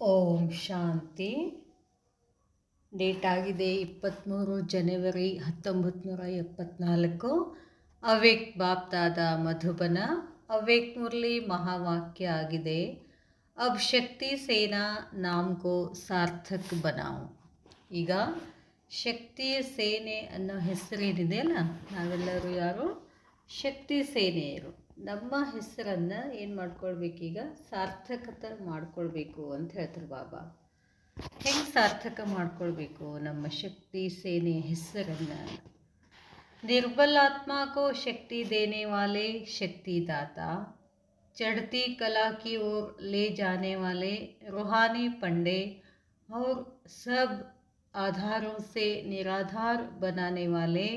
ಓಂ ಶಾಂತಿ. Date ಆಗಿದೆ 23 ಜನವರಿ 1974. ಅವ್ಯಕ್ತ ಬಾಪ್ ದಾದಾ ಮಧುಬನ. ಅವ್ಯಕ್ತ ಮುರಳಿ ಮಹಾವಾಕ್ಯ ಆಗಿದೆ, ಅಬ್ ಶಕ್ತಿ ಸೇನಾ ನಾಮ್ ಕೋ ಸಾರ್ಥಕ್ ಬನಾओ. ಈಗ ಶಕ್ತಿಯ ಸೇನೆ ಅನ್ನೋ ಹೆಸರೇನಿದೆ ಅಲ್ಲ, ನಾವೆಲ್ಲರೂ ಯಾರು ಶಕ್ತಿ ಸೇನೆಯರು. ನಮ್ಮ ಹೆಸರನ್ನು ಏನು ಮಾಡ್ಕೊಳ್ಬೇಕೀಗ, ಸಾರ್ಥಕತೆ ಮಾಡ್ಕೊಳ್ಬೇಕು ಅಂತ ಹೇಳ್ತಾರೆ ಬಾಬಾ. ಹೆಂಗೆ ಸಾರ್ಥಕ ಮಾಡ್ಕೊಳ್ಬೇಕು ನಮ್ಮ ಶಕ್ತಿ ಸೇನೆ ಹೆಸರನ್ನು? ನಿರ್ಬಲಾತ್ಮ को शक्ति देने वाले शक्ति दाता, चढ़ती कला की ओर ले जाने वाले रूहानी पंडे और सब आधारों से निराधार बनाने वाले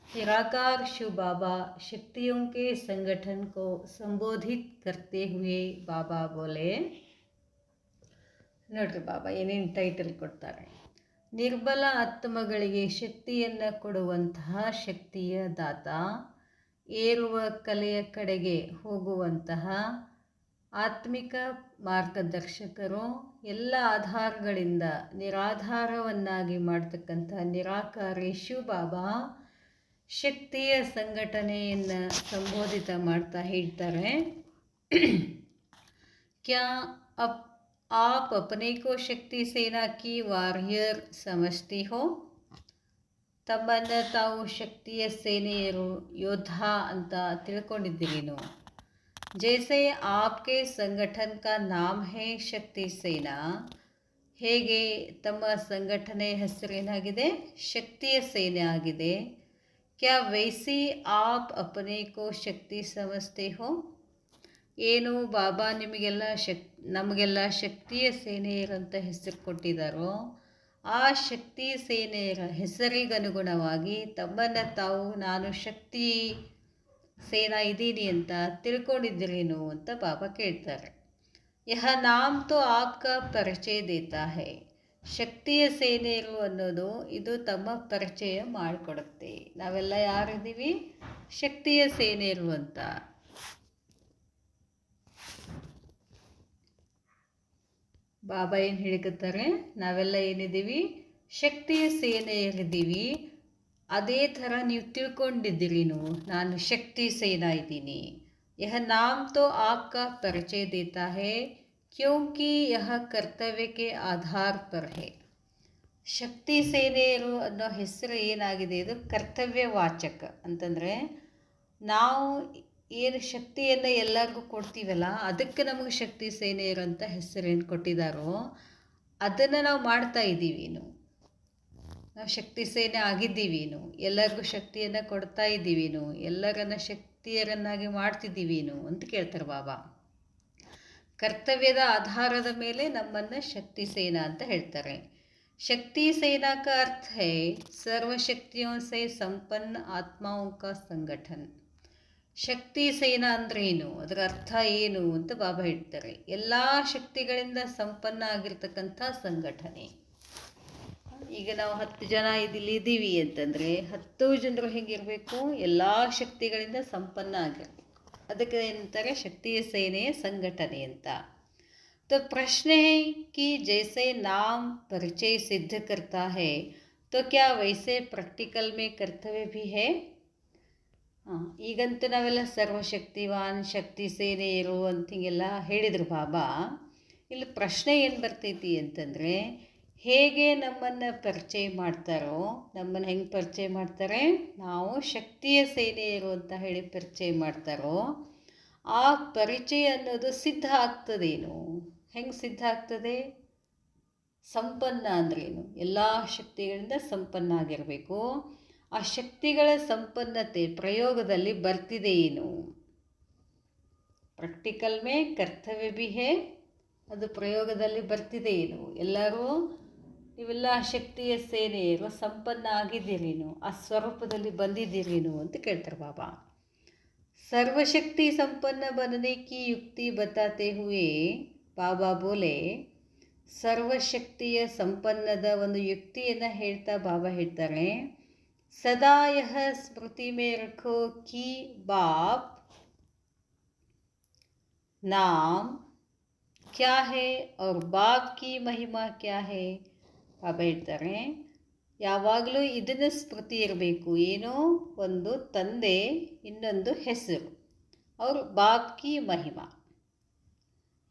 निराकार शिव बाबा शक्तियों के संगठन को संबोधित करते हुए बाबा बोले. ನೋಡ್ರಿ ಬಾಬಾ ಏನೇನು ಟೈಟಲ್ ಕೊಡ್ತಾರೆ. ನಿರ್ಬಲ ಆತ್ಮಗಳಿಗೆ ಶಕ್ತಿಯನ್ನು ಕೊಡುವಂತಹ ಶಕ್ತಿಯ ದಾತ, ಏರುವ ಕಲೆಯ ಕಡೆಗೆ ಹೋಗುವಂತಹ ಆತ್ಮಿಕ ಮಾರ್ಗದರ್ಶಕರು, ಎಲ್ಲ ಆಧಾರಗಳಿಂದ ನಿರಾಧಾರವನ್ನಾಗಿ ಮಾಡ್ತಕ್ಕಂಥ ನಿರಾಕಾರಿ ಶಿವ ಬಾಬಾ ಶಕ್ತಿಯ ಸಂಘಟನೆಯನ್ನು ಸಂಬೋಧಿತ ಮಾಡ್ತಾ ಹೇಳ್ತಾರೆ. ಕ್ಯಾ आप अपने को शक्ति सेना की वारियर समझती हो? ತಮ್ಮನ್ನು ತಾವು ಶಕ್ತಿಯ ಸೇನೆಯರು, ಯೋಧ ಅಂತ ತಿಳ್ಕೊಂಡಿದ್ದೀರೇನು? ಜೈಸೆ ಆಪ್ಕೆ ಸಂಘಟನ್ ಕಾ ನಾಮ್ ಹೇ ಶಕ್ತಿ ಸೇನಾ, ಹೇಗೆ ತಮ್ಮ ಸಂಘಟನೆ ಹೆಸರೇನಾಗಿದೆ, ಶಕ್ತಿಯ ಸೇನೆ ಆಗಿದೆ. ಕ್ಯಾ ವೈಸಿ ಆಪ್ ಅಪನೆ ಕೋ ಶಕ್ತಿ ಸಮಜ್ತೆ ಹೋ? ಏನು ಬಾಬಾ ನಿಮಗೆಲ್ಲ ನಮಗೆಲ್ಲ ಶಕ್ತಿಯ ಸೇನೆಯರಂತ ಹೆಸರು ಕೊಟ್ಟಿದ್ದಾರೋ, ಆ ಶಕ್ತಿ ಸೇನೆಯರ ಹೆಸರಿಗನುಗುಣವಾಗಿ ತಮ್ಮನ್ನು ತಾವು ನಾನು ಶಕ್ತಿ ಸೇನಾ ಇದ್ದೀನಿ ಅಂತ ತಿಳ್ಕೊಂಡಿದ್ದೀರೇನು ಅಂತ ಬಾಬಾ ಕೇಳ್ತಾರೆ. ಯಹ ನಾಮ್ ತೋ ಆಪ್ಕಾ ಪರಿಚಯ ದೇತಾ ಹೈ. ಶಕ್ತಿಯ ಸೇನೆಯರು ಅನ್ನೋದು ಇದು ತಮ್ಮ ಪರಿಚಯ ಮಾಡಿಕೊಡುತ್ತೆ. ನಾವೆಲ್ಲ ಯಾರಿದ್ದೀವಿ, ಶಕ್ತಿಯ ಸೇನೆಯರು ಅಂತ. ಬಾಬಾ ಏನು ಹೇಳಿಕತ್ತಾರೆ, ನಾವೆಲ್ಲ ಏನಿದ್ದೀವಿ, ಶಕ್ತಿಯ ಸೇನೆಯಲ್ಲಿದ್ದೀವಿ. ಅದೇ ಥರ ನೀವು ತಿಳ್ಕೊಂಡಿದ್ದೀರಿ, ನಾನು ಶಕ್ತಿ ಸೇನಾ ಇದ್ದೀನಿ. ಯಹ ನಾಮ್ ತೋ ಆಪ್ಕಾ ಪರಿಚಯ ದೇತಾ ಹೈ ಕ್ಯೋಂಕಿ ಯಹ ಕರ್ತವ್ಯಕ್ಕೆ ಆಧಾರ ಪರ್ ಹೈ. ಶಕ್ತಿ ಸೇನೆಯರು ಅನ್ನೋ ಹೆಸರು ಏನಾಗಿದೆ, ಇದು ಕರ್ತವ್ಯ ವಾಚಕ ಅಂತಂದರೆ ನಾವು ಏನು ಶಕ್ತಿಯನ್ನು ಎಲ್ಲರಿಗೂ ಕೊಡ್ತೀವಲ್ಲ, ಅದಕ್ಕೆ ನಮಗೆ ಶಕ್ತಿ ಸೇನೆಯರು ಅಂತ ಹೆಸರೇನು ಕೊಟ್ಟಿದ್ದಾರೋ ಅದನ್ನು ನಾವು ಮಾಡ್ತಾ ಇದ್ದೀವಿನು. ನಾವು ಶಕ್ತಿ ಸೇನೆ ಆಗಿದ್ದೀವಿನು, ಎಲ್ಲರಿಗೂ ಶಕ್ತಿಯನ್ನು ಕೊಡ್ತಾ ಇದ್ದೀವಿನು, ಎಲ್ಲರನ್ನ ಶಕ್ತಿಯರನ್ನಾಗಿ ಮಾಡ್ತಿದ್ದೀವಿನು ಅಂತ ಕೇಳ್ತಾರೆ ಬಾಬಾ. ಕರ್ತವ್ಯದ ಆಧಾರದ ಮೇಲೆ ನಮ್ಮನ್ನು ಶಕ್ತಿ ಸೇನಾ ಅಂತ ಹೇಳ್ತಾರೆ. ಶಕ್ತಿ ಸೇನಾ का अर्थ है सर्वशक्तियों से संपन्न आत्माओं का संगठन. ಶಕ್ತಿ ಸೇನಾ ಅಂದರೆ ಏನು, ಅದರ ಅರ್ಥ ಏನು ಅಂತ ಬಾಬಾ ಹೇಳ್ತಾರೆ. ಎಲ್ಲ ಶಕ್ತಿಗಳಿಂದ ಸಂಪನ್ನ ಆಗಿರ್ತಕ್ಕಂಥ ಸಂಘಟನೆ. ಈಗ ನಾವು 10 ಜನ ಇದ್ದೀವಿ ಅಂತಂದರೆ 10 ಜನರು ಹೇಗಿರಬೇಕು, ಎಲ್ಲ ಶಕ್ತಿಗಳಿಂದ ಸಂಪನ್ನ ಆಗಿರಬೇಕು. ಅದಕ್ಕೆ ಏನಂತಾರೆ, ಶಕ್ತಿಯ ಸೇನೆಯ ಸಂಘಟನೆ ಅಂತ. तो प्रश्न है कि जैसे नाम परिचय सिद्ध करता है तो क्या वैसे प्रैक्टिकल में कर्तव्य भी है? ಈಗಂತೂ ನಾವೆಲ್ಲ ಸರ್ವಶಕ್ತಿವಾನ್ ಶಕ್ತಿ ಸೇನೆಯರು ಅಂತ ಹಿಂಗೆಲ್ಲ ಹೇಳಿದರು ಬಾಬಾ. ಇಲ್ಲಿ ಪ್ರಶ್ನೆ ಏನು ಬರ್ತೈತಿ ಅಂತಂದರೆ, ಹೇಗೆ ನಮ್ಮನ್ನು ಪರಿಚಯ ಮಾಡ್ತಾರೋ, ನಮ್ಮನ್ನು ಹೆಂಗೆ ಪರಿಚಯ ಮಾಡ್ತಾರೆ, ನಾವು ಶಕ್ತಿಯ ಸೇನೆಯರು ಅಂತ ಹೇಳಿ ಪರಿಚಯ ಮಾಡ್ತಾರೋ, ಆ ಪರಿಚಯ ಅನ್ನೋದು ಸಿದ್ಧ ಆಗ್ತದೇನು? ಹೆಂಗೆ ಸಿದ್ಧ ಆಗ್ತದೆ? ಸಂಪನ್ನ ಅಂದ್ರೇನು, ಎಲ್ಲ ಶಕ್ತಿಗಳಿಂದ ಸಂಪನ್ನ ಆಗಿರಬೇಕು. ಆ ಶಕ್ತಿಗಳ ಸಂಪನ್ನತೆ ಪ್ರಯೋಗದಲ್ಲಿ ಬರ್ತಿದೆ ಏನು? ಪ್ರಾಕ್ಟಿಕಲ್ ಮೇ ಕರ್ತವ್ಯ ಬಿ ಹೇ, ಅದು ಪ್ರಯೋಗದಲ್ಲಿ ಬರ್ತಿದೆ ಏನು? ಎಲ್ಲರೂ ನೀವೆಲ್ಲ ಶಕ್ತಿಯ ಸೇನೆಯರು ಸಂಪನ್ನ ಆಗಿದ್ದೀರೇನು, ಆ ಸ್ವರೂಪದಲ್ಲಿ ಬಂದಿದ್ದೀರೇನು ಅಂತ ಕೇಳ್ತಾರೆ ಬಾಬಾ. ಸರ್ವಶಕ್ತಿ ಸಂಪನ್ನ बनने की युक्ति बताते हुए ಬಾಬಾ ಬೋಲೆ, ಸರ್ವಶಕ್ತಿಯ ಸಂಪನ್ನದ ಒಂದು ಯುಕ್ತಿಯನ್ನು ಹೇಳ್ತಾ ಬಾಬಾ ಹೇಳ್ತಾರೆ, ಸದಾ ಯಹ ಸ್ಮೃತಿ ಮೇ ರಖೋ ಕಿ ಬಾಪ್ ನಾಮ್ क्या है और बाप की महिमा क्या है. ಬಾಬಾ ಹೇಳ್ತಾರೆ, ಯಾವಾಗಲೂ ಇದನ್ನು ಸ್ಮೃತಿ ಇರಬೇಕು. ಏನೋ ಒಂದು ತಂದೆ, ಇನ್ನೊಂದು ಹೆಸರು. ಅವರು ಬಾಪ್ ಕಿ ಮಹಿಮಾ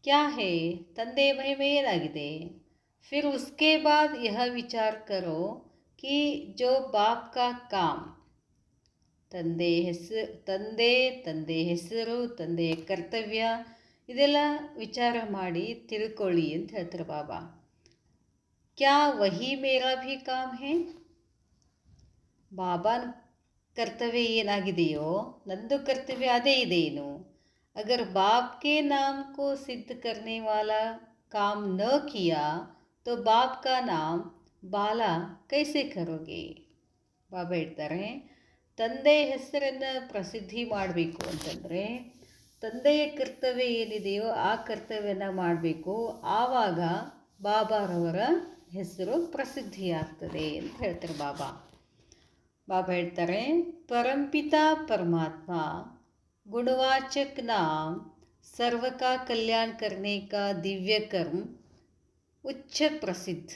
क्या है, ತಂದೆ ಮಹಿಮೆ ಏನಾಗಿದೆ. फिर उसके बाद यह विचार करो कि जो बाप का काम, ತಂದೆ ಹೆಸರು, ತಂದೆಯ ಕರ್ತವ್ಯ, ಇದೆಲ್ಲ ವಿಚಾರ ಮಾಡಿ ತಿಳ್ಕೊಳ್ಳಿ ಅಂತ ಹೇಳ್ತಾರೆ ಬಾಬಾ. ಕ್ಯಾ ವಹಿ ಮೇರಾ ಭಿ ಕಾಮ್ ಹೇ, ಬಾಬಾನ ಕರ್ತವ್ಯ ಏನಾಗಿದೆಯೋ ನಂದು ಕರ್ತವ್ಯ ಅದೇ ಇದೇನು. अगर बाप के नाम को सिद्ध करने वाला काम न किया तो बाप का नाम बाला कैसे करोगे. ಬಾಬಾ ಹೇಳ್ತಾರೆ, ತಂದೆ ಹೆಸರನ್ನು ಪ್ರಸಿದ್ಧಿ ಮಾಡಬೇಕು ಅಂತಂದರೆ ತಂದೆಯ ಕರ್ತವ್ಯ ಏನಿದೆಯೋ ಆ ಕರ್ತವ್ಯನ ಮಾಡಬೇಕು. ಆವಾಗ ಬಾಬಾರವರ ಹೆಸರು ಪ್ರಸಿದ್ಧಿಯಾಗ್ತದೆ ಅಂತ ಹೇಳ್ತಾರೆ ಬಾಬಾ. ಬಾಬಾ ಹೇಳ್ತಾರೆ, ಪರಂಪಿತಾ ಪರಮಾತ್ಮ गुणवाचक नाम सर्व का कल्याण करने का दिव्य कर्म उच्च प्रसिद्ध.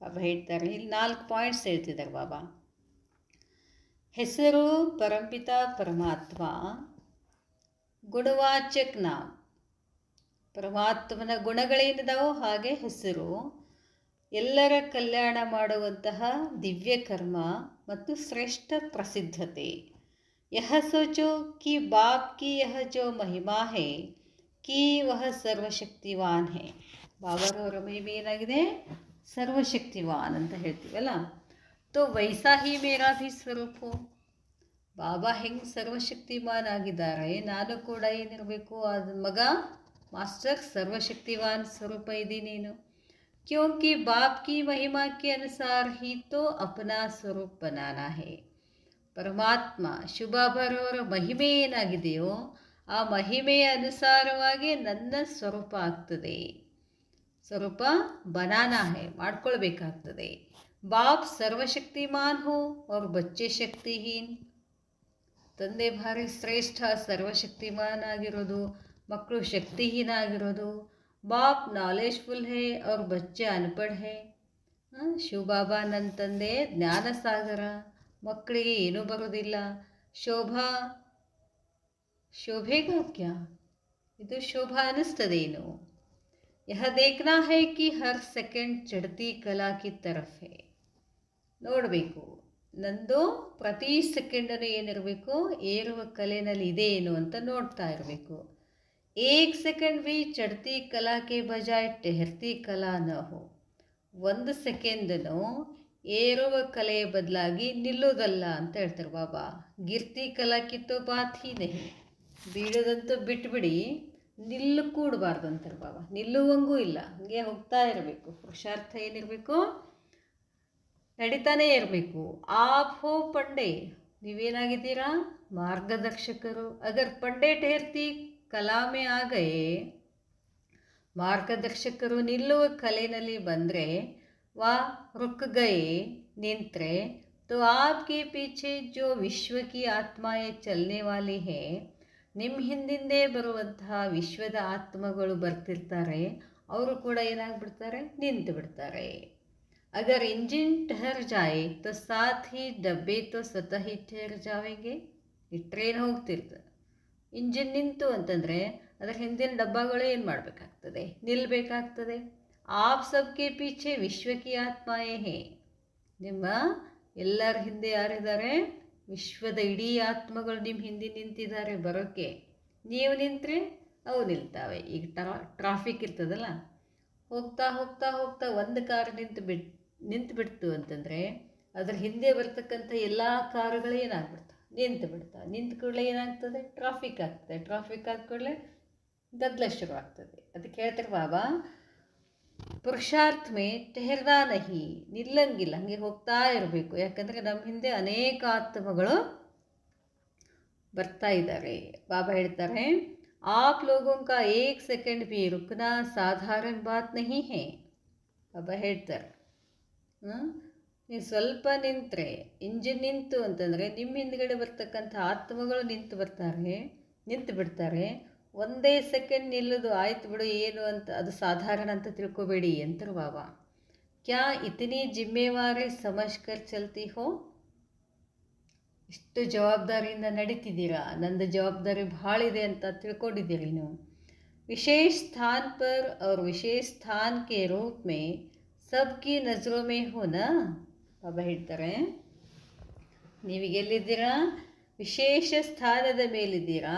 ಬಾಬಾ ಹೇಳ್ತಾರೆ, ಇಲ್ಲಿ 4 ಪಾಯಿಂಟ್ಸ್ ಹೇಳ್ತಿದ್ದಾರೆ ಬಾಬಾ. ಹೆಸರು ಪರಂಪಿತ ಪರಮಾತ್ಮ, ಗುಣವಾಚಕ್ ನಾಮ್, ಪರಮಾತ್ಮನ ಗುಣಗಳೇನಿದಾವೋ ಹಾಗೆ ಹೆಸರು, ಎಲ್ಲರ ಕಲ್ಯಾಣ ಮಾಡುವಂತಹ ದಿವ್ಯ ಕರ್ಮ ಮತ್ತು ಶ್ರೇಷ್ಠ ಪ್ರಸಿದ್ಧತೆ. यह सोचो कि बाप की यह जो महिमा है कि वह सर्वशक्तिवान है. ಬಾಬಾರವರ ಮಹಿಮೆ ಏನಾಗಿದೆ, ಸರ್ವಶಕ್ತಿವಾನ್ ಅಂತ ಹೇಳ್ತೀವಲ್ಲ. ತೋ ವೈಸಾ ಹಿ ಮೇರಾ ಭಿ ಸ್ವರೂಪ. ಬಾಬಾ ಹೆಂಗೆ ಸರ್ವಶಕ್ತಿಮಾನ್ ಆಗಿದ್ದಾರೆ, ನಾನು ಕೂಡ ಏನಿರಬೇಕು, ಅದು ಮಗ ಮಾಸ್ಟರ್ ಸರ್ವಶಕ್ತಿವಾನ್ ಸ್ವರೂಪ ಇದ್ದೀನೇನು. ಕ್ಯೋಂಕಿ ಬಾಪ್ ಕಿ ಮಹಿಮಾ ಕೆ ಅನುಸಾರ ಹಿ ತೋ ಅಪನಾ ಸ್ವರೂಪ ಬನಾನಾ ಹೇ. ಪರಮಾತ್ಮ ಶಿವಬಾಬಾರವರ ಮಹಿಮೆ ಏನಾಗಿದೆಯೋ ಆ ಮಹಿಮೆಯ ಅನುಸಾರವಾಗಿ ನನ್ನ ಸ್ವರೂಪ ಆಗ್ತದೆ. ಸ್ವರೂಪ ಬನಾನಾ ಹೇ, ಮಾಡ್ಕೊಳ್ಬೇಕಾಗ್ತದೆ. ಬಾಪ್ ಸರ್ವಶಕ್ತಿಮಾನ್ ಹೋ ಅವ್ರ ಬಚ್ಚೆ ಶಕ್ತಿಹೀನ್. ತಂದೆ ಭಾರಿ ಶ್ರೇಷ್ಠ ಸರ್ವಶಕ್ತಿಮಾನ್ ಆಗಿರೋದು, ಮಕ್ಕಳು ಶಕ್ತಿಹೀನ ಆಗಿರೋದು. ಬಾಪ್ ನಾಲೆಜ್ಫುಲ್ ಹೇ ಅವ್ರ ಬಚ್ಚೆ ಅನ್ಪಢ್ ಹೇ. ಶಿವಬಾಬಾ ನನ್ನ ತಂದೆ ಜ್ಞಾನಸಾಗರ, ಮಕ್ಕಳಿಗೆ ಏನೂ ಬರೋದಿಲ್ಲ. ಶೋಭೆಗಾ ಕ್ಯಾ, ಇದು ಶೋಭಾ ಅನ್ನಿಸ್ತದೇನು. ಯಹ ದೇಖ್ನಾ ಹೈ ಕಿ ಹರ್ ಸೆಕೆಂಡ್ ಚಡ್ತಿ ಕಲಾ ಕಿ ತರಫ್ ಹೇ. ನೋಡಬೇಕು, ನಂದು ಪ್ರತಿ ಸೆಕೆಂಡನ್ನು ಏನಿರಬೇಕು, ಏರುವ ಕಲೆಯಲ್ಲಿ ಇದೆ ಏನು ಅಂತ ನೋಡ್ತಾ ಇರಬೇಕು. ಏಕ್ ಸೆಕೆಂಡ್ ಭಿ ಚಡ್ತಿ ಕಲಾ ಕೆ ಬಜಾಯ್ ಟೆಹರ್ತಿ ಕಲಾ ನ ಹೋ. 1 ಸೆಕೆಂಡನ್ನು ಏರುವ ಕಲೆಯ ಬದಲಾಗಿ ನಿಲ್ಲೋದಲ್ಲ ಅಂತ ಹೇಳ್ತಾರೆ ಬಾಬಾ. ಗಿರ್ತಿ ಕಲಾ ಕಿತ್ತೋ ಬಾತ್ ಹಿ ನಹಿ, ಬೀಳೋದಂತೂ ಬಿಟ್ಬಿಡಿ, ನಿಲ್ಲು ಕೂಡಬಾರ್ದು ಅಂತಾರೆ ಬಾಬಾ. ನಿಲ್ಲುವಂಗೂ ಇಲ್ಲ, ಹಂಗೆ ಹೋಗ್ತಾ ಇರಬೇಕು. ಪುರುಷಾರ್ಥ ಏನಿರಬೇಕು, ನಡೀತಾನೇ ಇರಬೇಕು. ಆಪ್ ಹೋ ಪಂಡೆ, ನೀವೇನಾಗಿದ್ದೀರಾ, ಮಾರ್ಗದರ್ಶಕರು. ಅಗರ್ ಪಂಡೆ ಟೆಹರ್ತಿ ಕಲಾಮೆ ಆಗಯೇ, ಮಾರ್ಗದರ್ಶಕರು ನಿಲ್ಲುವ ಕಲೆಯಲ್ಲಿ ಬಂದರೆ, ವಾ रुक गए निंत्रे, तो आपके पीछे जो विश्व की आत्माएं चलने वाली है, ನಿಮ್ಮ ಹಿಂದಿಂದೆ ಬರುವಂತಹ ವಿಶ್ವದ ಆತ್ಮಗಳು ಬರ್ತಿರ್ತಾರೆ, ಅವರು ಕೂಡ ಏನಾಗ್ಬಿಡ್ತಾರೆ, ನಿಂತು ಬಿಡ್ತಾರೆ. ಅಗರ್ ಇಂಜಿನ್ ठहर जाए तो साथ ही डब्बे तो स्वतः ही ठहर जाएंगे. ಈ ಟ್ರೈನ್ ಹೋಗ್ತಿರ್ತದೆ, ಇಂಜಿನ್ ನಿಂತು ಅಂತಂದರೆ ಅದರ ಹಿಂದಿನ ಡಬ್ಬಗಳು ಏನು ಮಾಡಬೇಕಾಗ್ತದೆ, ನಿಲ್ಲಬೇಕಾಗ್ತದೆ. आप सबके पीछे विश्व की आत्माएं हैं. ನಿಮ್ಮ ಎಲ್ಲರ ಹಿಂದೆ ಯಾರಿದ್ದಾರೆ, ವಿಶ್ವದ ಇಡೀ ಆತ್ಮಗಳು ನಿಮ್ಮ ಹಿಂದೆ ನಿಂತಿದ್ದಾರೆ ಬರೋಕ್ಕೆ. ನೀವು ನಿಂತರೆ ಅವು ನಿಲ್ತಾವೆ. ಈಗ ಟ್ರಾಫಿಕ್ ಇರ್ತದಲ್ಲ, ಹೋಗ್ತಾ ಹೋಗ್ತಾ ಹೋಗ್ತಾ ಒಂದು ಕಾರ್ ನಿಂತು ಬಿಡ್ತು ಅಂತಂದರೆ ಅದ್ರ ಹಿಂದೆ ಬರ್ತಕ್ಕಂಥ ಎಲ್ಲ ಕಾರುಗಳು ಏನಾಗ್ಬಿಡ್ತಾವೆ, ನಿಂತು ಬಿಡ್ತಾವೆ. ನಿಂತು ಕೂಡಲೇ ಏನಾಗ್ತದೆ, ಟ್ರಾಫಿಕ್ ಆಗ್ತದೆ. ಟ್ರಾಫಿಕ್ ಆದ ಕೂಡಲೇ ಗದ್ದಲ ಶುರು ಆಗ್ತದೆ. ಅದಕ್ಕೆ ಹೇಳ್ತಾರೆ ಬಾಬಾ, ಪುರುಷಾರ್ಥ ಮೇ ಟೆಹರ್ನಾ ನಹಿ, ನಿಲ್ಲಂಗಿಲ್ಲ, ಹಂಗೆ ಹೋಗ್ತಾ ಇರಬೇಕು. ಯಾಕಂದರೆ ನಮ್ಮ ಹಿಂದೆ ಅನೇಕ ಆತ್ಮಗಳು ಬರ್ತಾ ಇದ್ದಾರೆ. ಬಾಬಾ ಹೇಳ್ತಾರೆ, आप लोगों का 1 सेकंड भी रुकना साधारण बात नहीं है. ಬಾಬಾ ಹೇಳ್ತಾರೆ, ನೀವು ಸ್ವಲ್ಪ ನಿಂತರೆ, ಇಂಜಿನ್ ನಿಂತು ಅಂತಂದರೆ ನಿಮ್ಮ ಹಿಂದ್ಗಡೆ ಬರ್ತಕ್ಕಂಥ ಆತ್ಮಗಳು ನಿಂತು ಬಿಡ್ತಾರೆ. ಒಂದೇ ಸೆಕೆಂಡ್ ನಿಲ್ಲೋದು ಆಯ್ತು ಬಿಡು ಏನು ಅಂತ ಅದು ಸಾಧಾರಣ ಅಂತ ತಿಳ್ಕೊಬೇಡಿ ಅಂತಾರೆ ಬಾಬಾ. ಕ್ಯಾ ಇತನಿ ಜಿಮ್ಮೆವಾರಿ ಸಮಜ್ಕರ್ ಚಲ್ತಿ ಹೋ? ಇಷ್ಟು ಜವಾಬ್ದಾರಿಯಿಂದ ನಡೀತಿದ್ದೀರಾ, ನಂದು ಜವಾಬ್ದಾರಿ ಭಾಳ ಇದೆ ಅಂತ ತಿಳ್ಕೊಂಡಿದ್ದೀರಿ ನೀವು. विशेष स्थान पर और विशेष स्थान के रूप में सबकी नज़रों में हो ना? ಬಾಬಾ ಹೇಳ್ತಾರೆ, ನೀವೀಗೆಲ್ಲಿದ್ದೀರಾ? ವಿಶೇಷ ಸ್ಥಾನದ ಮೇಲಿದ್ದೀರಾ,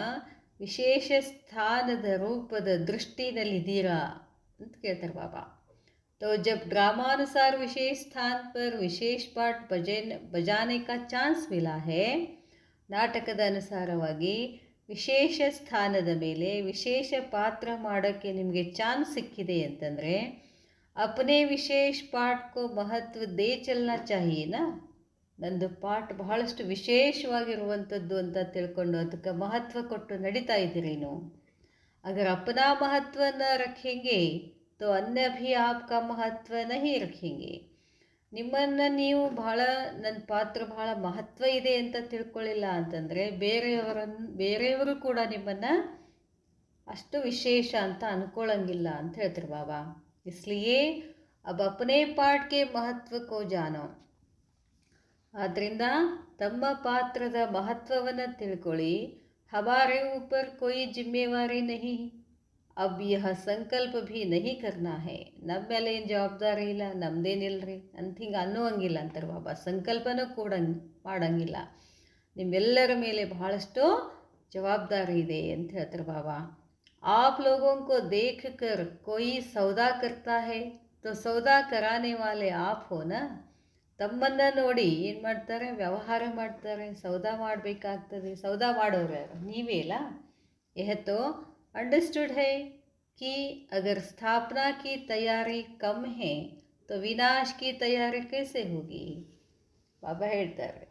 ವಿಶೇಷ ಸ್ಥಾನದ ರೂಪದ ದೃಷ್ಟಿನಲ್ಲಿದ್ದೀರಾ ಅಂತ ಕೇಳ್ತಾರೆ ಬಾಬಾ. तो जब ड्रामानुसार विशेष स्थान पर विशेष पाठ बजाने का चांस मिला है, ನಾಟಕದ ಅನುಸಾರವಾಗಿ ವಿಶೇಷ ಸ್ಥಾನದ ಮೇಲೆ ವಿಶೇಷ ಪಾತ್ರ ಮಾಡೋಕ್ಕೆ ನಿಮಗೆ ಚಾನ್ಸ್ ಸಿಕ್ಕಿದೆ ಅಂತಂದರೆ ಅಪನೇ ವಿಶೇಷ ಪಾಠಕ್ಕೂ ಮಹತ್ವ ದೇ ಚಲನಾ ಚಾಹಿಯೇನಾ? ನಂದು ಪಾಠ ಬಹಳಷ್ಟು ವಿಶೇಷವಾಗಿರುವಂಥದ್ದು ಅಂತ ತಿಳ್ಕೊಂಡು ಅದಕ್ಕೆ ಮಹತ್ವ ಕೊಟ್ಟು ನಡೀತಾ ಇದ್ದೀರಿ ನೀವು. ಅಗರ್ ಅಪನಾ ಮಹತ್ವ ನ ರಖೇಂಗೆ ತೋ ಅನ್ಯ ಭೀ ಆಪ್ಕಾ ಮಹತ್ವ ನಹಿ ರಖೇಂಗೆ. ನಿಮ್ಮನ್ನು ನೀವು ಭಾಳ ನನ್ನ ಪಾತ್ರ ಭಾಳ ಮಹತ್ವ ಇದೆ ಅಂತ ತಿಳ್ಕೊಳ್ಳಿಲ್ಲ ಅಂತಂದರೆ ಬೇರೆಯವರು ಕೂಡ ನಿಮ್ಮನ್ನು ಅಷ್ಟು ವಿಶೇಷ ಅಂತ ಅನ್ಕೊಳ್ಳಂಗಿಲ್ಲ ಅಂತ ಹೇಳ್ತಾರೆ ಬಾಬಾ. ಇಸ್ಲಿಯೇ ಅಬ್ ಅಪನೇ ಪಾಠಕ್ಕೆ ಮಹತ್ವಕ್ಕೋ ಜಾನೋ. ಆದ್ದರಿಂದ ತಮ್ಮ ಪಾತ್ರದ ಮಹತ್ವವನ್ನು ತಿಳ್ಕೊಳ್ಳಿ. ಹಮಾರೆ ಊಪರ್ ಕೊಯ್ ಜಿಮ್ಮೆವಾರಿ ನಹಿ, अब यह ಸಂಕಲ್ಪ ಭೀ ನಹಿ ಕರ್ನಾ ಹೇ. ನಮ್ಮ ಮೇಲೆ ಏನು ಜವಾಬ್ದಾರಿ ಇಲ್ಲ, ನಮ್ಮದೇನಿಲ್ಲರಿ ಅಂತ ಹಿಂಗೆ ಅನ್ನುವಂಗಿಲ್ಲ ಅಂತಾರೆ ಬಾಬಾ. ಸಂಕಲ್ಪನೂ ಕೂಡ ಮಾಡಂಗಿಲ್ಲ. ನಿಮ್ಮೆಲ್ಲರ ಮೇಲೆ ಬಹಳಷ್ಟು ಜವಾಬ್ದಾರಿ ಇದೆ ಅಂತ ಹೇಳ್ತಾರೆ ಬಾಬಾ. आप लोगों को देख कर कोई सौदा करता है तो सौदा कराने वाले आप हो ना? ತಮ್ಮನ್ನು ನೋಡಿ ಏನು ಮಾಡ್ತಾರೆ? ವ್ಯವಹಾರ ಮಾಡ್ತಾರೆ, ಸೌದಾ ಮಾಡಬೇಕಾಗ್ತದೆ. ಸೌದಾ ಮಾಡೋರು ಯಾರು? ನೀವೇ ಅಲ್ಲ. ಎಹತೋ अंडरस्टूड है कि अगर स्थापना की तैयारी कम है तो विनाश की तैयारी कैसे होगी? ಬಾಬಾ ಹೇಳ್ತಾರೆ,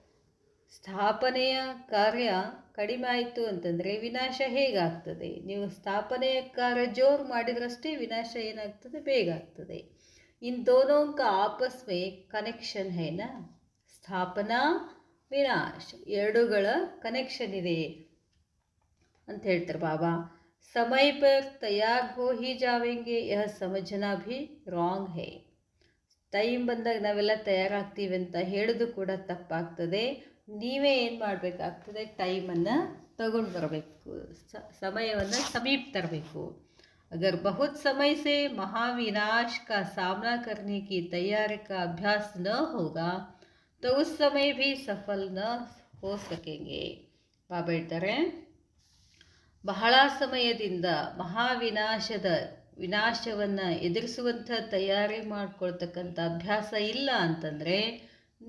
ಸ್ಥಾಪನೆಯ ಕಾರ್ಯ ಕಡಿಮೆ ಆಯಿತು ಅಂತಂದರೆ ವಿನಾಶ ಹೇಗಾಗ್ತದೆ? ನೀವು ಸ್ಥಾಪನೆಯ ಕಾರ್ಯ ಜೋರು ಮಾಡಿದ್ರಷ್ಟೇ ವಿನಾಶ ಏನಾಗ್ತದೆ? ಬೇಗ ಆಗ್ತದೆ. ಇನ್ ದೋನೋ ಕಾ ಆಪಸ್ ಮೇ ಕನೆಕ್ಷನ್ ಹೇನಾ? ಸ್ಥಾಪನಾ ವಿನಾಶ ಎರಡುಗಳ ಕನೆಕ್ಷನ್ ಇದೆ ಅಂತ ಹೇಳ್ತಾರೆ ಬಾಬಾ. समय पर तैयार हो ही जावेंगे यह समझना भी ರಾಂಗ್ है. ಟೈಮ್ ಬಂದಾಗ ನಾವೆಲ್ಲ ತಯಾರಾಗ್ತೀವಿ ಅಂತ ಹೇಳೋದು ಕೂಡ ತಪ್ಪಾಗ್ತದೆ. ನೀವೇ ಏನು ಮಾಡಬೇಕಾಗ್ತದೆ? ಟೈಮನ್ನು ತಗೊಂಡು ಬರಬೇಕು, ಸಮಯವನ್ನು ಸಮೀಪ ತರಬೇಕು. अगर बहुत समय से महाविनाश का सामना करने की तैयारी का अभ्यास न होगा तो उस समय भी सफल न हो सकेंगे. ಬಾಬಾ ಹೇಳ್ತಾರೆ, ಬಹಳ ಸಮಯದಿಂದ ವಿನಾಶವನ್ನು ಎದುರಿಸುವಂಥ ತಯಾರಿ ಮಾಡ್ಕೊಳ್ತಕ್ಕಂಥ ಅಭ್ಯಾಸ ಇಲ್ಲ ಅಂತಂದರೆ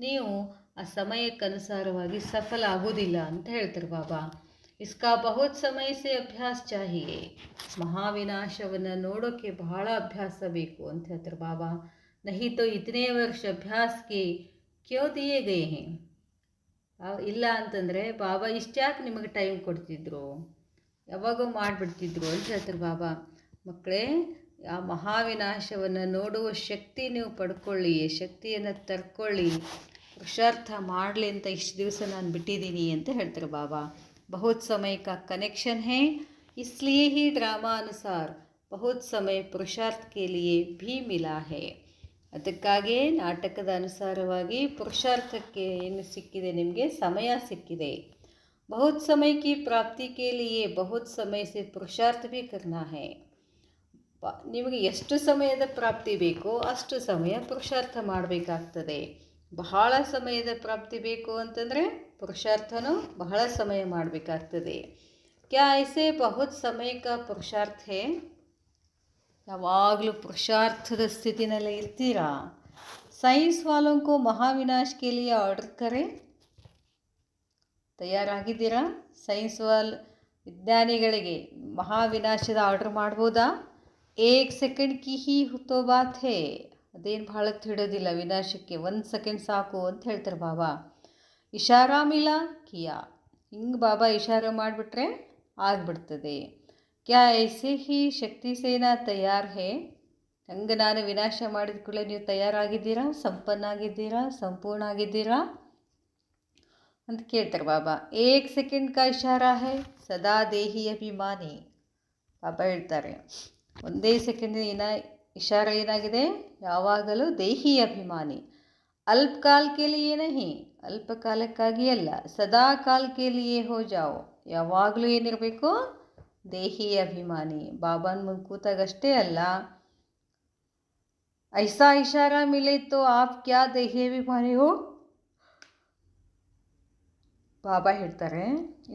ನೀವು ಆ ಸಮಯಕ್ಕನುಸಾರವಾಗಿ ಸಫಲ ಆಗೋದಿಲ್ಲ ಅಂತ ಹೇಳ್ತಾರೆ ಬಾಬಾ. ಇಸ್ಕಾ ಬಹುತ್ ಸಮಯ ಸೆ ಅಭ್ಯಾಸ ಚಾಹಿಯೇ. ಮಹಾವಿನಾಶವನ್ನು ನೋಡೋಕ್ಕೆ ಬಹಳ ಅಭ್ಯಾಸ ಬೇಕು ಅಂತ ಹೇಳ್ತಾರೆ ಬಾಬಾ. ನಹಿ ತೋ ಇತನೇ ವರ್ಷ ಅಭ್ಯಾಸಕ್ಕೆ ಕ್ಯೋ ದಿಯೇ ಗಯೇ ಹೇ. ಇಲ್ಲ ಅಂತಂದರೆ ಬಾಬಾ ಇಷ್ಟ್ಯಾಕೆ ನಿಮಗೆ ಟೈಮ್ ಕೊಡ್ತಿದ್ರು, ಯಾವಾಗೋ ಮಾಡಿಬಿಡ್ತಿದ್ರು ಅಂತ ಹೇಳ್ತಾರೆ ಬಾಬಾ. ಮಕ್ಕಳೇ, ಆ ಮಹಾವಿನಾಶವನ್ನು ನೋಡುವ ಶಕ್ತಿ ನೀವು ಪಡ್ಕೊಳ್ಳಿ, ಶಕ್ತಿಯನ್ನು ತರ್ಕೊಳ್ಳಿ, ಪುರುಷಾರ್ಥ ಮಾಡಲಿ ಅಂತ ಇಷ್ಟು ದಿವಸ ನಾನು ಬಿಟ್ಟಿದ್ದೀನಿ ಅಂತ ಹೇಳ್ತಾರೆ ಬಾಬಾ. ಬಹುತ್ ಸಮಯ ಕಾ ಕನೆಕ್ಷನ್ ಹೇ, ಇಸ್ಲಿಯೇ ಹಿ ಡ್ರಾಮಾ ಅನುಸಾರ ಬಹುತ್ ಸಮಯ ಪುರುಷಾರ್ಥ ಕೆ ಲಿಯೇ ಭೀ ಮಿಲಾ ಹೇ. ಅದಕ್ಕಾಗಿ ನಾಟಕದ ಅನುಸಾರವಾಗಿ ಪುರುಷಾರ್ಥಕ್ಕೆ ಏನು ಸಿಕ್ಕಿದೆ? ನಿಮಗೆ ಸಮಯ ಸಿಕ್ಕಿದೆ. बहुत समय की प्राप्ति के लिए बहुत समय से पुरुषार्थ भी करना है. ನಿಮಗೆ ಎಷ್ಟು ಸಮಯದ ಪ್ರಾಪ್ತಿ ಬೇಕೋ ಅಷ್ಟು ಸಮಯ ಪುರುಷಾರ್ಥ ಮಾಡಬೇಕಾಗ್ತದೆ. ಬಹಳ ಸಮಯದ ಪ್ರಾಪ್ತಿ ಬೇಕು ಅಂತಂದರೆ ಪುರುಷಾರ್ಥನೂ ಬಹಳ ಸಮಯ ಮಾಡಬೇಕಾಗ್ತದೆ. ಕ್ಯಾ ಐಸೆ ಬಹುತ್ ಸಮಯ ಕಾ ಪುರುಷಾರ್ಥ ಹೇ? ಯಾವಾಗಲೂ ಪುರುಷಾರ್ಥದ ಸ್ಥಿತಿನಲ್ಲೇ ಇರ್ತೀರಾ? ಸೈನ್ಸ್ ವಾಲೋं को महाविनाश के लिए ऑर्डर करें. ತಯಾರಾಗಿದ್ದೀರಾ? ಸೈನ್ಸ್ ವಿಜ್ಞಾನಿಗಳಿಗೆ ಮಹಾವಿನಾಶದ ಆರ್ಡರ್ ಮಾಡ್ಬೋದಾ? 1 ಸೆಕೆಂಡ್ ಕಿ ಹಿ ತೋ ಬಾತ್ ಹೇ. ಅದೇನು ಭಾಳ ಹಿಡೋದಿಲ್ಲ ವಿನಾಶಕ್ಕೆ, 1 ಸೆಕೆಂಡ್ ಸಾಕು ಅಂತ ಹೇಳ್ತಾರೆ ಬಾಬಾ. ಇಶಾರಾ ಮಿಲಾ ಕಿಯಾ. ಹಿಂಗೆ ಬಾಬಾ ಇಶಾರ ಮಾಡಿಬಿಟ್ರೆ ಆಗಿಬಿಡ್ತದೆ. ಕ್ಯಾ ಐಸೆ ಹಿ ಶಕ್ತಿ ಸೇನಾ ತಯಾರ್ ಹೇ? ಹಂಗೆ ನಾನು ವಿನಾಶ ಮಾಡಿದ ಕೂಡಲೇ ನೀವು ತಯಾರಾಗಿದ್ದೀರಾ? ಸಂಪನ್ನಾಗಿದ್ದೀರಾ? ಸಂಪೂರ್ಣ ಆಗಿದ್ದೀರಾ ಅಂತ ಕೇಳ್ತಾರೆ ಬಾಬಾ. 1 ಸೆಕೆಂಡ್ ಕಾ ಇಶಾರಾ ಹೈ ಸದಾ ದೇಹಿ ಅಭಿಮಾನಿ. ಪಾಪ ಹೇಳ್ತಾರೆ ಒಂದೇ ಸೆಕೆಂಡಿನ ಇಶಾರ ಏನಾಗಿದೆ, ಯಾವಾಗಲೂ ದೇಹಿ ಅಭಿಮಾನಿ. ಅಲ್ಪಕಾಲ ಕೆ ಲಿಯೇ ನಹಿ, ಅಲ್ಪ ಕಾಲಕ್ಕಾಗಿ ಅಲ್ಲ, ಸದಾ ಕಾಲ ಕೆ ಲಿಯೇ ಹೋ ಜಾओ. ಯಾವಾಗಲೂ ಏನಿರಬೇಕು, ದೇಹಿ ಅಭಿಮಾನಿ. ಬಾಬಾನ ಮುಂದೆ ಕೂತಾಗಷ್ಟೇ ಅಲ್ಲ, ಐಸಾ ಇಶಾರ ಮಿಲೆ ತೋ ಆಪ್ ಕ್ಯಾ ದೇಹಿ ಅಭಿಮಾನಿ ಹೋ. ಬಾಬಾ ಹೇಳ್ತಾರೆ,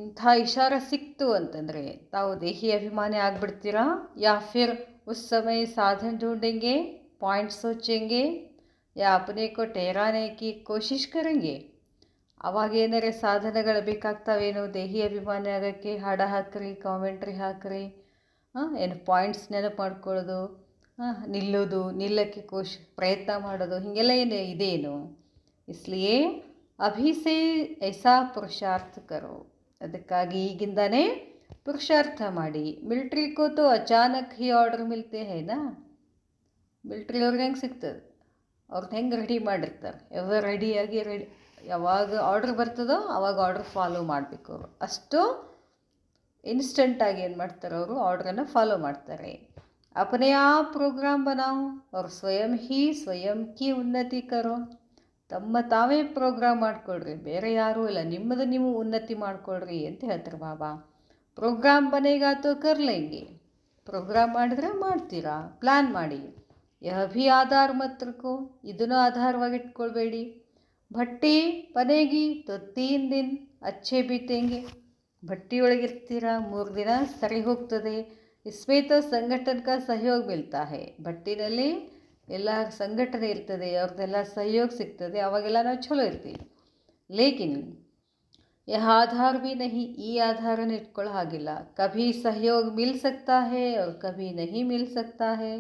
ಇಂಥ ಇಶಾರ ಸಿಕ್ತು ಅಂತಂದರೆ ತಾವು ದೇಹಿ ಅಭಿಮಾನಿ ಆಗಿಬಿಡ್ತೀರಾ, ಯಾ ಫಿರ್ ಉಸ್ ಸಮಯ ಸಾಧನ ढूंढेंगे, ಪಾಯಿಂಟ್ ಸೋಚೆಂಗೆ, ಯಾ ಅಪನೆ ಕೋ ಟೆಹರಾನೆ ಕಿ ಕೋಶಿಶ್ ಕರೆಂಗೆ. ಅವಾಗ ಏನಾರೆ ಸಾಧನಗಳು ಬೇಕಾಗ್ತಾವೇನೋ ದೇಹಿ ಅಭಿಮಾನಿ ಆಗೋಕ್ಕೆ, ಹಾಡ ಹಾಕ್ರಿ, ಕಾಮೆಂಟ್ರಿ ಹಾಕ್ರಿ, ಏನು ಪಾಯಿಂಟ್ಸ್ ನೆನಪು ಮಾಡ್ಕೊಳ್ಳೋದು, ನಿಲ್ಲೋಕ್ಕೆ ಪ್ರಯತ್ನ ಮಾಡೋದು, ಹೀಗೆಲ್ಲ ಏನು ಇದೇನು. ಇಸ್ಲಿಯೇ ಅಭಿ ಸೇ ಐಸಾ ಪುರುಷಾರ್ಥ ಕರೋ. ಅದಕ್ಕಾಗಿ ಈಗಿಂದಾನೇ ಪುರುಷಾರ್ಥ ಮಾಡಿ. ಮಿಲ್ಟ್ರಿ ಕೋ ತೋ ಅಚಾನಕ್ ಹಿ ಆರ್ಡರ್ ಮಿಲ್ತೆ ಹೇನಾ. ಮಿಲ್ಟ್ರಿಯವ್ರಿಗೆ ಹೆಂಗೆ ಸಿಗ್ತದೆ, ಅವ್ರನ್ನ ಹೆಂಗೆ ರೆಡಿ ಮಾಡಿರ್ತಾರೆ, ಯಾವಾಗ ಆರ್ಡ್ರ್ ಬರ್ತದೋ ಅವಾಗ ಆರ್ಡ್ರ್ ಫಾಲೋ ಮಾಡಬೇಕು ಅವರು. ಅಷ್ಟು ಇನ್ಸ್ಟೆಂಟಾಗಿ ಏನು ಮಾಡ್ತಾರೆ, ಅವರು ಆರ್ಡ್ರನ್ನು ಫಾಲೋ ಮಾಡ್ತಾರೆ. ಅಪನೆ ಆಪ್ ಪ್ರೋಗ್ರಾಮ್ ಬನಾವು ಅವ್ರು ಸ್ವಯಂ ಕಿ ಉನ್ನತಿ ಕರೋ. ತಮ್ಮ ತಾವೇ ಪ್ರೋಗ್ರಾಮ್ ಮಾಡ್ಕೊಳ್ರಿ, ಬೇರೆ ಯಾರೂ ಇಲ್ಲ, ನಿಮ್ಮದು ನೀವು ಉನ್ನತಿ ಮಾಡ್ಕೊಳ್ರಿ ಅಂತ ಹೇಳ್ತಾರೆ ಬಾಬಾ. ಪ್ರೋಗ್ರಾಮ್ ಬನೇಗಾ ತೋ ಕರ್ಲೆಂಗೆ. ಪ್ರೋಗ್ರಾಮ್ ಮಾಡಿದ್ರೆ ಮಾಡ್ತೀರಾ, ಪ್ಲ್ಯಾನ್ ಮಾಡಿ. ಯಹ ಭಿ ಆಧಾರ ಮತ್ ರಖೋ, ಇದನ್ನು ಆಧಾರವಾಗಿ ಇಟ್ಕೊಳ್ಬೇಡಿ. ಭಟ್ಟಿ ಬನೇಗಿ ತೋ 3 ದಿನ ಅಚ್ಚೆ ಬೀತೆಂಗೆ. ಭಟ್ಟಿಯೊಳಗಿರ್ತೀರಾ, 3 ದಿನ ಸರಿ ಹೋಗ್ತದೆ. ಇಸ್ಮೇ ತೋ ಸಂಘಟನೆ ಕಾ ಸಹಯೋಗ ಮಿಲ್ತಾ ಹೈ. ಭಟ್ಟಿನಲ್ಲಿ ಎಲ್ಲ ಸಂಘಟನೆ ಇರ್ತದೆ, ಅವ್ರದ್ದೆಲ್ಲ ಸಹಯೋಗ ಸಿಗ್ತದೆ, ಅವಾಗೆಲ್ಲ ನಾವು ಚಲೋ ಇರ್ತೀವಿ. ಲೇಕಿನ್ ಯಹ ಆಧಾರ ಭಿ ನಹಿ, ಈ ಆಧಾರನ ಇಟ್ಕೊಳ್ಳೋ ಹಾಗಿಲ್ಲ. ಕಭಿ ಸಹಯೋಗ ಮಿಲ್ ಸಕ್ತಾ ಹೈ ಅವ್ರು ಕಭಿ ನಹಿ ಮಿಲ್ ಸಕ್ತಾ ಹೈ.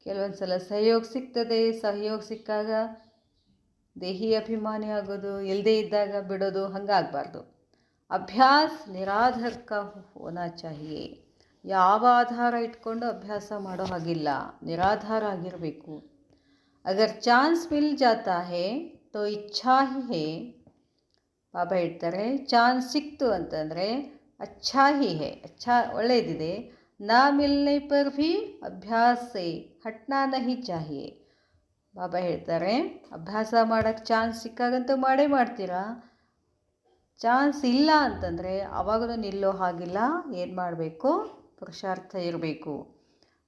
ಕೆಲವೊಂದು ಸಲ ಸಹಯೋಗ ಸಿಗ್ತದೆ, ಸಹಯೋಗ ಸಿಕ್ಕಾಗ ದೇಹಿ ಅಭಿಮಾನಿ ಆಗೋದು, ಇಲ್ಲದೇ ಇದ್ದಾಗ ಬಿಡೋದು, ಹಂಗಾಗಬಾರ್ದು. ಅಭ್ಯಾಸ ನಿರಾಧಾರ ಕಾ ಹೋನಾ ಚಾಹಿಯೇ. ಯಾವ ಆಧಾರ ಇಟ್ಕೊಂಡು ಅಭ್ಯಾಸ ಮಾಡೋ ಹಾಗಿಲ್ಲ, ನಿರಾಧಾರ ಆಗಿರಬೇಕು. ಅಗರ್ ಚಾನ್ಸ್ ಮಿಲ್ ಜಾತಾ ಹೇ ತೋ ಇಚ್ಛಾ ಹಿ ಹೇ. ಬಾಬಾ ಹೇಳ್ತಾರೆ, ಚಾನ್ಸ್ ಸಿಕ್ತು ಅಂತಂದರೆ ಅಚ್ಛಾ ಹಿ ಹೇ, ಅಚ್ಛಾ ಒಳ್ಳೆಯದಿದೆ. ನಾ ಮಿಲ್ನೆ ಪರ್ ಭಿ ಅಭ್ಯಾಸ ಸೇ ಹಟ್ನಾ ನಹಿ ಚಾಹಿಯೇ. ಬಾಬಾ ಹೇಳ್ತಾರೆ, ಅಭ್ಯಾಸ ಮಾಡೋಕ್ಕೆ ಚಾನ್ಸ್ ಸಿಕ್ಕಾಗಂತೂ ಮಾಡೇ ಮಾಡ್ತೀರಾ. ಚಾನ್ಸ್ ಇಲ್ಲ ಅಂತಂದರೆ ಆವಾಗಲೂ ನಿಲ್ಲೋ ಹಾಗಿಲ್ಲ. ಏನು ಮಾಡಬೇಕು, पुरुषार्थ इरಬೇಕು.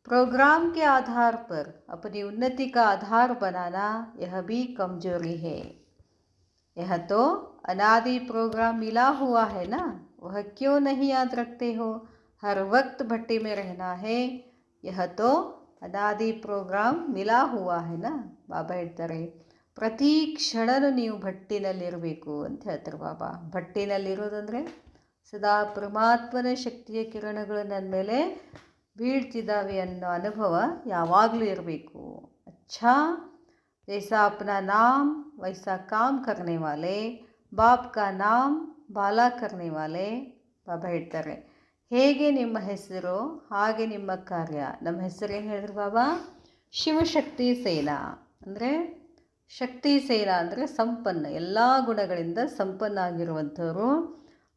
प्रोग्राम के आधार पर अपनी उन्नति का आधार बनाना यह भी कमजोरी है. यह तो अनादि प्रोग्राम मिला हुआ है ना, वह क्यों नहीं याद रखते हो. हर वक्त भट्टी में रहना है, यह तो ಅನಾದಿ ಪ್ರೋಗ್ರಾಮ್ ಮಿಲಾ ಹುವಾ ಹೇನಾ. ಬಾಬಾ ಹೇಳ್ತಾರೆ, ಪ್ರತಿ ಕ್ಷಣನೂ ನೀವು ಭಟ್ಟಿನಲ್ಲಿರಬೇಕು ಅಂತ ಹೇಳ್ತಾರೆ ಬಾಬಾ. ಭಟ್ಟಿನಲ್ಲಿರೋದಂದರೆ ಸದಾ ಪರಮಾತ್ಮನ ಶಕ್ತಿಯ ಕಿರಣಗಳು ನನ್ನ ಮೇಲೆ ಬೀಳ್ತಿದ್ದಾವೆ ಅನ್ನೋ ಅನುಭವ ಯಾವಾಗಲೂ ಇರಬೇಕು. ಅಚ್ಛಾ ಜೈಸಾ ಅಪ್ನಾ ನಾಮ್ ವೈಸಾ ಕಾಮ್ ಕರ್ನೆ ವಾಲೆ, ಬಾಪ್ ಕಾ ನಾಮ್ ಬಾಲಾ ಕರ್ನೆ ವಾಲೆ. ಬಾಬಾ ಹೇಳ್ತಾರೆ, ಹೇಗೆ ನಿಮ್ಮ ಹೆಸರು ಹಾಗೆ ನಿಮ್ಮ ಕಾರ್ಯ. ನಮ್ಮ ಹೆಸರು ಏನು ಹೇಳಿದ್ರು ಬಾಬಾ, ಶಿವಶಕ್ತಿ ಸೇನಾ. ಅಂದರೆ ಶಕ್ತಿ ಸೇನಾ ಅಂದರೆ ಸಂಪನ್ನ, ಎಲ್ಲ ಗುಣಗಳಿಂದ ಸಂಪನ್ನ ಆಗಿರುವಂಥವ್ರು.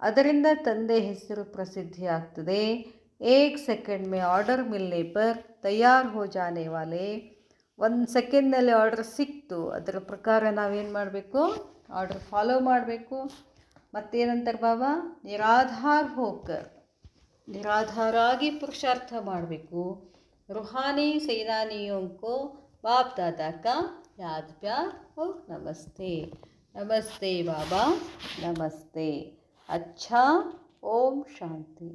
ಅದರಿಂದ ತಂದೆ ಹೆಸರು ಪ್ರಸಿದ್ಧಿ ಆಗ್ತದೆ. 1 ಸೆಕೆಂಡ್ ಮೇ ಆರ್ಡರ್ ಮಿಲ್ನೆ ಪರ್ ತಯಾರ್ ಹೋ ಜಾನೆ ವಾಲೆ. 1 ಸೆಕೆಂಡ್ನಲ್ಲಿ ಆರ್ಡರ್ ಸಿಕ್ತು, ಅದರ ಪ್ರಕಾರ ನಾವೇನು ಮಾಡಬೇಕು, ಆರ್ಡರ್ ಫಾಲೋ ಮಾಡಬೇಕು. ಮತ್ತೇನಂತಾರೆ ಬಾಬಾ, ನಿರಾಧಾರ ಹೋಕರ್, ನಿರಾಧಾರಾಗಿ ಪುರುಷಾರ್ಥ ಮಾಡಬೇಕು. रूहानी सेनानियों को बाप दादा का याद प्यार और नमस्ते. नमस्ते बाबा, नमस्ते. अच्छा, ओम शांति.